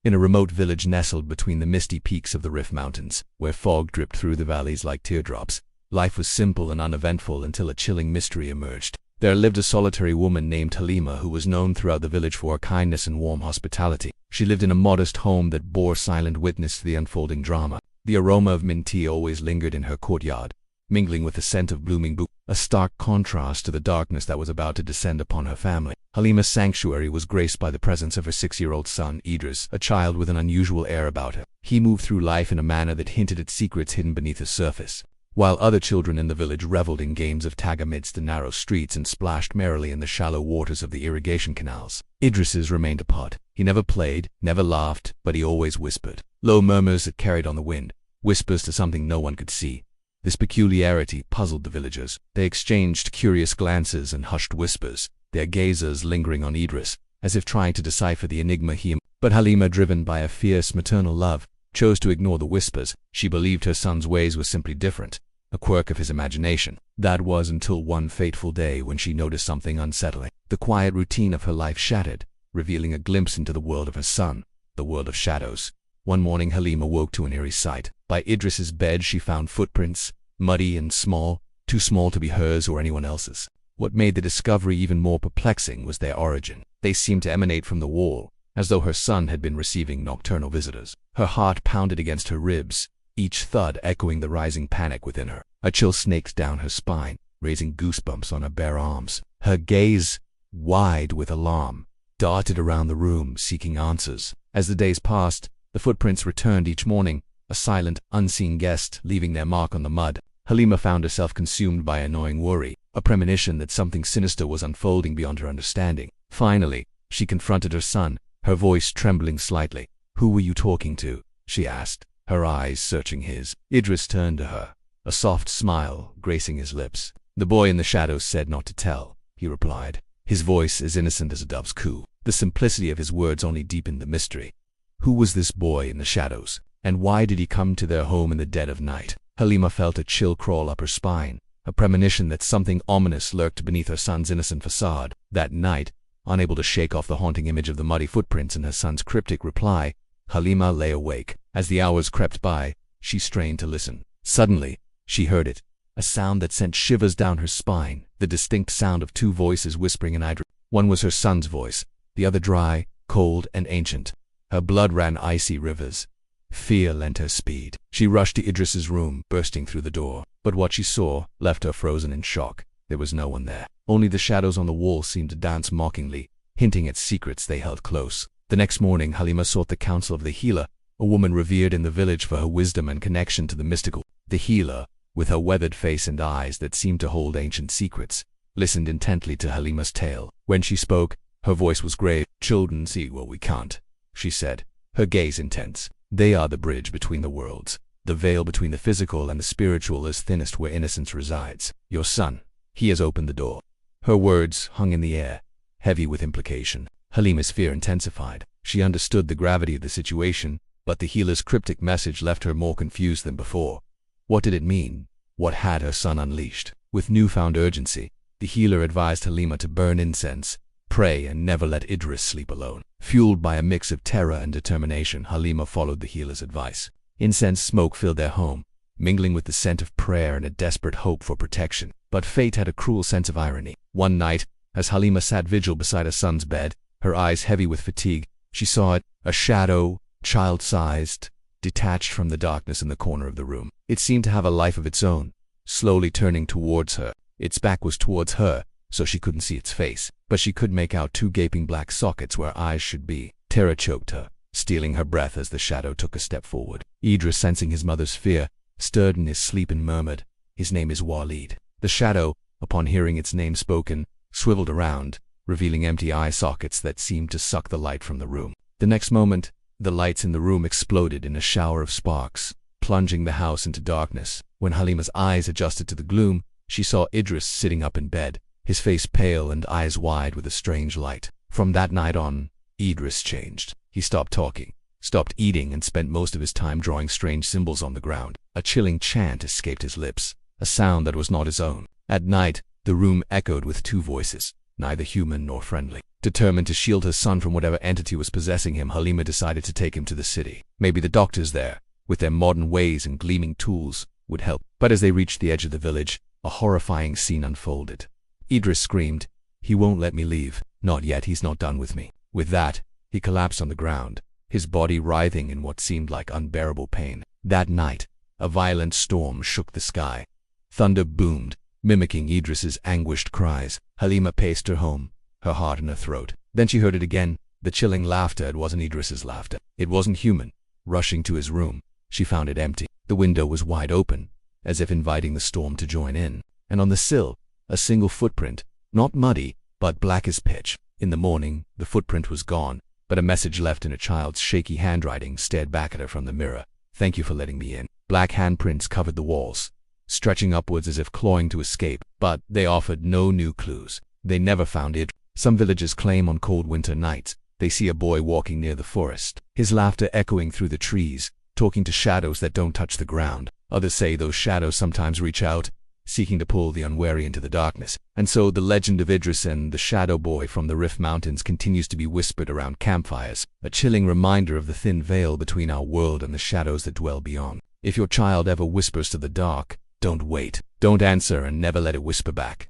In a remote village nestled between the misty peaks of the Rift Mountains, where fog dripped through the valleys like teardrops, life was simple and uneventful until a chilling mystery emerged. There lived a solitary woman named Halima who was known throughout the village for her kindness and warm hospitality. She lived in a modest home that bore silent witness to the unfolding drama. The aroma of mint tea always lingered in her courtyard, mingling with the scent of blooming bouquets, a stark contrast to the darkness that was about to descend upon her family. Halima's sanctuary was graced by the presence of her 6-year-old son, Idris, a child with an unusual air about him. He moved through life in a manner that hinted at secrets hidden beneath the surface. While other children in the village reveled in games of tag amidst the narrow streets and splashed merrily in the shallow waters of the irrigation canals, Idris's remained apart. He never played, never laughed, but he always whispered. Low murmurs that carried on the wind, whispers to something no one could see. This peculiarity puzzled the villagers. They exchanged curious glances and hushed whispers, their gazes lingering on Idris, as if trying to decipher the enigma But Halima, driven by a fierce maternal love, chose to ignore the whispers. She believed her son's ways were simply different, a quirk of his imagination. That was until one fateful day when she noticed something unsettling. The quiet routine of her life shattered, revealing a glimpse into the world of her son, the world of shadows. One morning Halima woke to an eerie sight. By Idris's bed she found footprints, muddy and small, too small to be hers or anyone else's. What made the discovery even more perplexing was their origin. They seemed to emanate from the wall, as though her son had been receiving nocturnal visitors. Her heart pounded against her ribs, each thud echoing the rising panic within her. A chill snaked down her spine, raising goosebumps on her bare arms. Her gaze, wide with alarm, darted around the room, seeking answers. As the days passed, the footprints returned each morning, a silent, unseen guest leaving their mark on the mud. Halima found herself consumed by a gnawing worry, a premonition that something sinister was unfolding beyond her understanding. Finally, she confronted her son, her voice trembling slightly. "Who were you talking to?" she asked, her eyes searching his. Idris turned to her, a soft smile gracing his lips. "The boy in the shadows said not to tell," he replied, his voice as innocent as a dove's coo. The simplicity of his words only deepened the mystery. Who was this boy in the shadows, and why did he come to their home in the dead of night? Halima felt a chill crawl up her spine, a premonition that something ominous lurked beneath her son's innocent facade. That night, unable to shake off the haunting image of the muddy footprints and her son's cryptic reply, Halima lay awake. As the hours crept by, she strained to listen. Suddenly, she heard it, a sound that sent shivers down her spine, the distinct sound of two voices whispering in Idris. One was her son's voice, the other dry, cold, and ancient. Her blood ran icy rivers. Fear lent her speed. She rushed to Idris's room, bursting through the door. But what she saw left her frozen in shock. There was no one there. Only the shadows on the wall seemed to dance mockingly, hinting at secrets they held close. The next morning, Halima sought the counsel of the healer, a woman revered in the village for her wisdom and connection to the mystical. The healer, with her weathered face and eyes that seemed to hold ancient secrets, listened intently to Halima's tale. When she spoke, her voice was grave. "Children see what we can't," she said, her gaze intense. "They are the bridge between the worlds, the veil between the physical and the spiritual is thinnest where innocence resides. Your son, he has opened the door." Her words hung in the air, heavy with implication. Halima's fear intensified. She understood the gravity of the situation, but the healer's cryptic message left her more confused than before. What did it mean? What had her son unleashed? With newfound urgency, the healer advised Halima to burn incense, pray, and never let Idris sleep alone. Fueled by a mix of terror and determination, Halima followed the healer's advice. Incense smoke filled their home, mingling with the scent of prayer and a desperate hope for protection. But fate had a cruel sense of irony. One night, as Halima sat vigil beside her son's bed, her eyes heavy with fatigue, she saw it, a shadow, child-sized, detached from the darkness in the corner of the room. It seemed to have a life of its own, slowly turning towards her. Its back was towards her, so she couldn't see its face, but she could make out two gaping black sockets where eyes should be. Terror choked her, stealing her breath as the shadow took a step forward. Idris, sensing his mother's fear, stirred in his sleep and murmured, "His name is Walid." The shadow, upon hearing its name spoken, swiveled around, revealing empty eye sockets that seemed to suck the light from the room. The next moment, the lights in the room exploded in a shower of sparks, plunging the house into darkness. When Halima's eyes adjusted to the gloom, she saw Idris sitting up in bed, his face pale and eyes wide with a strange light. From that night on, Idris changed. He stopped talking, stopped eating, and spent most of his time drawing strange symbols on the ground. A chilling chant escaped his lips, a sound that was not his own. At night, the room echoed with two voices, neither human nor friendly. Determined to shield her son from whatever entity was possessing him, Halima decided to take him to the city. Maybe the doctors there, with their modern ways and gleaming tools, would help. But as they reached the edge of the village, a horrifying scene unfolded. Idris screamed, "He won't let me leave. Not yet, he's not done with me." With that, he collapsed on the ground, his body writhing in what seemed like unbearable pain. That night, a violent storm shook the sky. Thunder boomed, mimicking Idris's anguished cries. Halima paced her home, her heart in her throat. Then she heard it again, the chilling laughter. It wasn't Idris's laughter. It wasn't human. Rushing to his room, she found it empty. The window was wide open, as if inviting the storm to join in. And on the sill, a single footprint, not muddy, but black as pitch. In the morning, the footprint was gone, but a message left in a child's shaky handwriting stared back at her from the mirror. "Thank you for letting me in." Black handprints covered the walls, stretching upwards as if clawing to escape, but they offered no new clues. They never found it. Some villagers claim on cold winter nights, they see a boy walking near the forest, his laughter echoing through the trees, talking to shadows that don't touch the ground. Others say those shadows sometimes reach out, seeking to pull the unwary into the darkness. And so the legend of Idris and the Shadow Boy from the Rift Mountains continues to be whispered around campfires, a chilling reminder of the thin veil between our world and the shadows that dwell beyond. If your child ever whispers to the dark, don't wait. Don't answer and never let it whisper back.